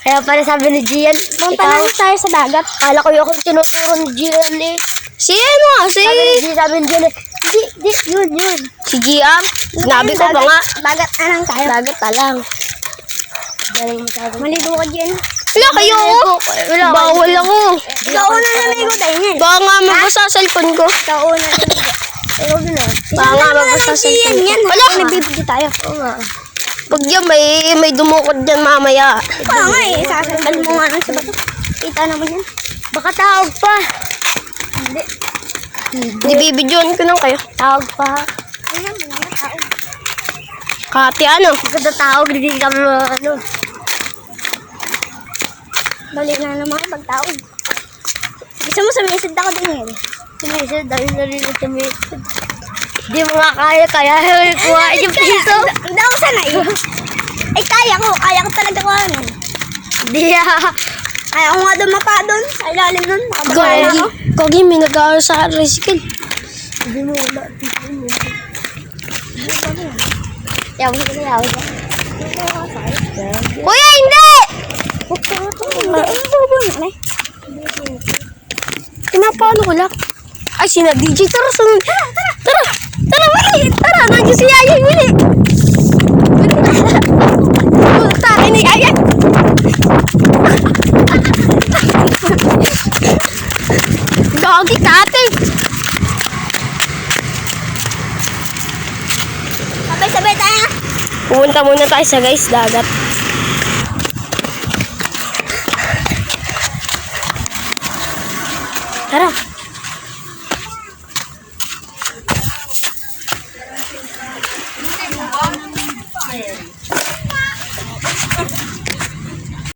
Kaya pala sabi ni Gian, Punta na tayo sa dagat. kala ko yung tinuturo ni Gian eh. Si ano nga, Sabi ni Gian eh, di, yun. si GM. Sinabi ko pa nga. Dagat na lang tayo. Dagat na lang. Galing mo sabi. Maligo ka dyan. Wala kayo. Bawal ako. Ikaw una na may ko tayo niyan. Baka nga mabasa sa cellphone ko. Ikaw una na may ko. Ikaw na. Baka nga mabasa sa cellphone ko. Wala. Nagbibigay tayo. Oo nga. Pag yan, may dumukot dyan mamaya. Oo nga eh. Sasandal mo nga ng sa bato. Kita naman yan. Baka tawag pa. Hindi. Nibibidyoan ko lang kayo. Tawag pa. Ayan, wala na tawag. Kati ano? Maganda tawag, hindi kami ano. Bali na naman pagtawag. Gusto mo sumisid ako din yan. Sumisid, dahil narinig sumisid. Hindi mo nga kaya kuhain yung piso. Hindi ako sanay. Ay, kaya ko talaga ko ano. Hindi Kaya ko nga dumapa doon. Sa ilalim doon. Gogi. Gogi, may nag-aaral sa tricycle. Hindi mo wala. Yawa ka na yawa ka. Kuya, hindi! Pinapano ko lang. Ay, sina DJ. Tara, Tara, wali. Tara, nandiyo si Yaya. Wali. Tayo ni Yaya. Gogi, tate. Sabay-sabay tayo. Pumunta muna tayo sa guys, dagat. Tara.